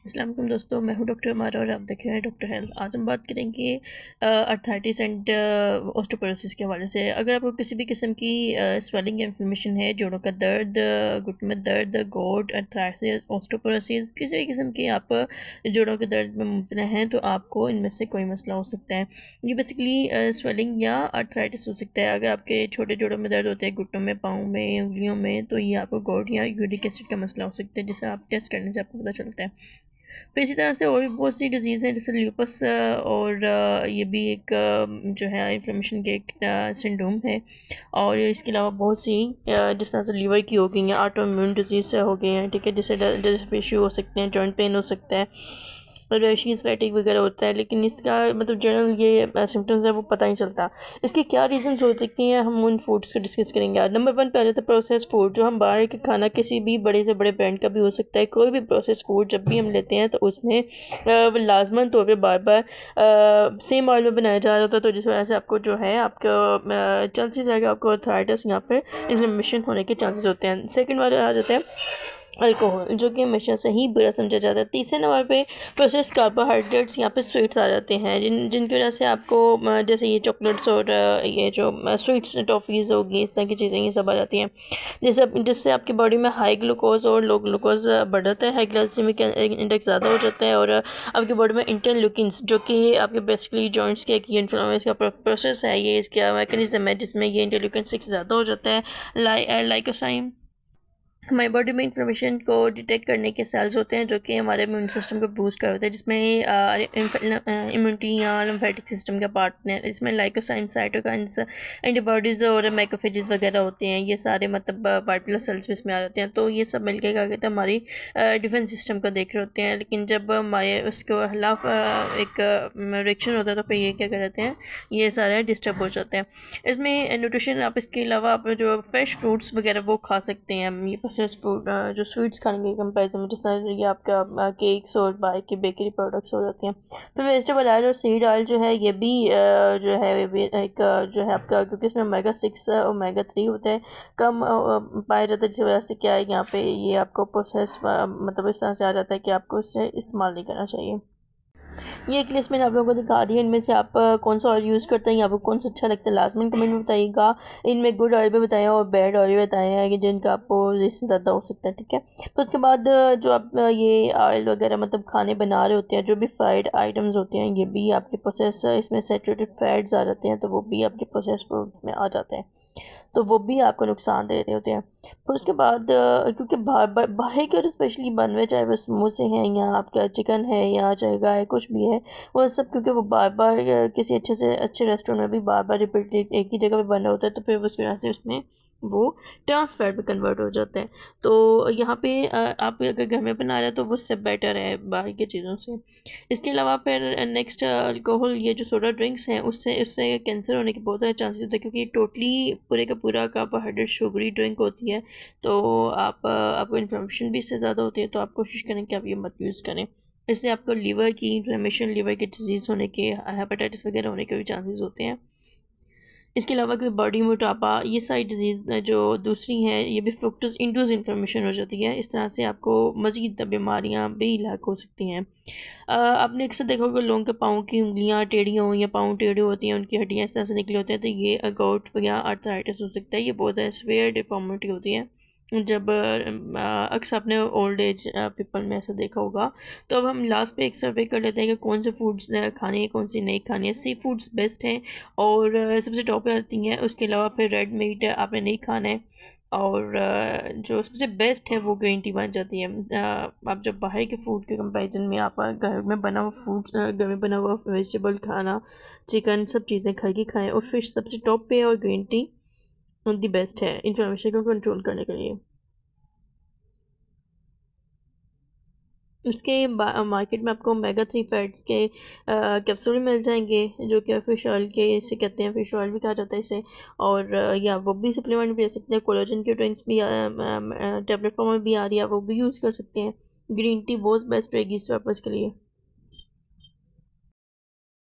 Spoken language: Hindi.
अस्सलाम वालेकुम दोस्तों, मैं हूं डॉक्टर मारा और आप देख रहे हैं डॉक्टर हेल्थ। आज हम बात करेंगे अर्थराइटिस एंड ऑस्टियोपोरोसिस के हवाले से। अगर आपको किसी भी किस्म की स्वेलिंग या इन्फ्लेमेशन है, जोड़ों का दर्द, घुटने में दर्द, गोट, अर्थराइटिस, ऑस्टियोपोरोसिस, किसी भी किस्म की आप जोड़ों के दर्द में मुब्तला हैं तो आपको इनमें से कोई मसला हो सकता है। ये बेसिकली स्वेलिंग या अर्थराइटिस हो सकता है। अगर आपके छोटे जोड़ों में दर्द होते हैं, घुटनों में, पाँव में, उंगलियों में, तो ये आपको गोट या यूरिक एसिड का मसला हो सकता है, जिसे आप टेस्ट करने से आपको पता चलता है। फिर इसी तरह से और भी बहुत सी डिजीज़ हैं, जैसे ल्यूपस, और ये भी एक जो है इन्फ्लेमेशन के एक सिंड्रोम है। और इसके अलावा बहुत सी जिस तरह से लीवर की हो गई हैं, ऑटो इम्यून डिजीज़ हो गई हैं, ठीक है, जैसे इशू हो सकते हैं, जॉइंट पेन हो सकता है, रैशेस, फैटिग वगैरह होता है। लेकिन इसका मतलब जनरल ये सिम्टम्स है वो पता नहीं चलता। इसकी क्या रीज़न्स हो सकती हैं, हम उन फूड्स को डिस्कस करेंगे आज। नंबर 1 पहले तो प्रोसेस फूड। जो हम बाहर के खाना किसी भी बड़े से बड़े ब्रांड का भी हो सकता है, कोई भी प्रोसेस फूड जब भी हम लेते हैं तो उसमें लाजमन तौर पर बार बार सेम ऑयल में बनाया जा रहा होता है, तो जिस वजह से आपको जो है आपका चांसेस है कि आपको अर्थराइटिस यहाँ पर इन्फ्लेमेशन होने के चांसेस होते हैं। सेकेंड वाले आ जाते हैं अल्कोहल, जो कि हमेशा से ही बुरा समझा जाता है। तीसरे नंबर पे प्रोसेस्ड कार्बोहाइड्रेट्स, यहाँ पे स्वीट्स आ जाते हैं, जिनकी वजह से आपको जैसे ये चॉकलेट्स और ये जो स्वीट्स, टॉफ़ीज़ होगी, इस तरह की चीज़ें ये सब आ जाती हैं, जिससे आपकी बॉडी में हाई ग्लूकोज और लो ग्लूकोज बढ़ जाता है, हाई ग्लाइसेमिक इंडेक्स ज़्यादा हो जाता है, और आपकी बॉडी में इंटरल्यूकिन्स, जो कि आपके बेसिकली जॉइंट्स के ये इन्फ्लेमेशन का प्रोसेस है, ये इसका मैकेनिज्म है जिसमें ये इंटरल्यूकिन 6 ज़्यादा हो जाता है। लाइकोसाइन हमारी बॉडी में इन्फ्लेमेशन को डिटेक्ट करने के सेल्स होते हैं, जो कि हमारे इम्यून सिस्टम को बूस्ट करते हैं, जिसमें इम्यूनिटी या लिम्फेटिक सिस्टम का पार्ट है। इसमें लाइकोसाइन्स, साइटोकाइन्स, एंटीबॉडीज़ और मैक्रोफेजेस वगैरह होते हैं। ये सारे मतलब वाइट ब्लड सेल्स भी इसमें आ जाते हैं। तो ये सब मिलकर क्या कहते हैं, हमारी डिफेंस सिस्टम को देख रहे होते हैं। लेकिन जब हमारे उसके खिलाफ एक रिएक्शन होता है तो फिर ये क्या करते हैं, ये सारे डिस्टर्ब हो जाते हैं। इसमें न्यूट्रिशन, आप इसके अलावा आप जो फ्रेश फ्रूट्स वगैरह वो खा सकते हैं। ये प्रोसेस्ड फूड जो स्वीट्स खाने के कंपेरिजन में, जैसे ये आपका केक्स और बाहर के बेकरी प्रोडक्ट्स हो जाते हैं। फिर वेजिटेबल ऑयल और सीड ऑयल जो है, ये भी जो है एक जो है आपका, क्योंकि इसमें ओमेगा 6 और ओमेगा 3 होता है, कम पाया जाता है, जिस वजह से क्या है यहाँ पे ये आपको प्रोसेस मतलब इस तरह से आ जाता है कि आपको इससे इस्तेमाल नहीं करना चाहिए। ये एक लिस्ट मैंने आप लोगों को दिखा दी है। इनमें से आप कौन सा ऑयल यूज़ करते हैं, आपको कौन सा अच्छा लगता है, लाजमन कमेंट में बताइएगा। इनमें गुड ऑयल भी बताया और बैड ऑयल भी बताया है कि जिनका आपको रिस्क ज़्यादा हो सकता है, ठीक है। फिर उसके बाद जो आप ये ऑयल वगैरह मतलब खाने बना रहे होते हैं, जो भी फ्राइड आइटम्स होते हैं, ये भी आपके प्रोसेस, इसमें सैचुरेटेड फैट्स आ जाते हैं, तो वो भी आपके प्रोसेस फूड में आ जाते हैं, तो वो भी आपको नुकसान दे रहे होते हैं। फिर उसके बाद क्योंकि बाहर के जो स्पेशली बन हुए, चाहे वो समोसे हैं या आपका चिकन है या चाहे गाय कुछ भी है, वो सब क्योंकि वो बार बार किसी अच्छे से अच्छे रेस्टोरेंट में भी बार बार रिपीटेड एक ही जगह पे बना होता है, तो फिर उसकी वजह से उसमें वो ट्रांस फैट में कन्वर्ट हो जाता है। तो यहाँ पे आप अगर घर में बना रहे हैं तो वो सब बेटर है बाहर की चीज़ों से। इसके अलावा फिर नेक्स्ट अल्कोहल, ये जो सोडा ड्रिंक्स हैं, उससे इससे कैंसर होने के बहुत सारे चांसेस होते हैं, क्योंकि टोटली पूरे का पूरा कार्बोहाइड्रेट शुगरी ड्रिंक होती है। तो आपको इन्फ्लेमेशन भी इससे ज़्यादा होती है, तो आप कोशिश करें कि आप ये मत यूज़ करें। इससे आपको लीवर की इन्फ्लेमेशन, लीवर की डिजीज़ होने के, हेपेटाइटिस वगैरह होने के भी चांसेस होते हैं। इसके अलावा कोई बॉडी मोटापा, ये सारी डिजीज़ जो दूसरी हैं, ये भी फ्रुक्टोज इंड्यूस इन्फ्लेमेशन हो जाती है। इस तरह से आपको मज़ीद बीमारियां भी लाक हो सकती हैं। आपने अक्सर देखा होगा लोगों के पाँव की उंगलियां टेढ़ी हों या पाँव टेढ़े होती हैं, उनकी हड्डियाँ इस तरह से निकली होती हैं, तो ये गोट या अर्थराइटिस हो सकता है। ये बहुत सीवियर डिफॉर्मिटी होती है जब अक्सर आपने ओल्ड एज पीपल में ऐसा देखा होगा। तो अब हम लास्ट पे एक सर्वे कर लेते हैं कि कौन से फूड्स खाने हैं, कौन सी नहीं खानी है। सी फूड्स बेस्ट हैं और सबसे टॉप पे आती हैं। उसके अलावा फिर रेड मीट आपने नहीं खाना है, और जो सबसे बेस्ट है वो ग्रीन टी बन जाती है। आप जब बाहर के फूड के कंपैरिजन में आप घर में बना हुआ फूड, घर में बना हुआ वेजिटेबल खाना, चिकन, सब चीज़ें घर की खाएँ, और फिश सबसे टॉप पे है, और ग्रीन टी दी बेस्ट है इन्फ्लेमेशन को कंट्रोल करने के लिए। इसके मार्केट में आपको ओमेगा 3 फैट्स के कैप्सूल मिल जाएंगे, जो कि फिश ऑयल के इसे कहते हैं, फिश ऑयल भी कहा जाता है इसे। और या वो भी सप्लीमेंट भी ले सकते हैं। कोलेजन की ड्रिंक्स भी टैबलेट फॉर्म में भी आ रही है, वो भी यूज़ कर सकते हैं। ग्रीन टी बहुत बेस्ट रहेगी इस पर्पज़ के लिए।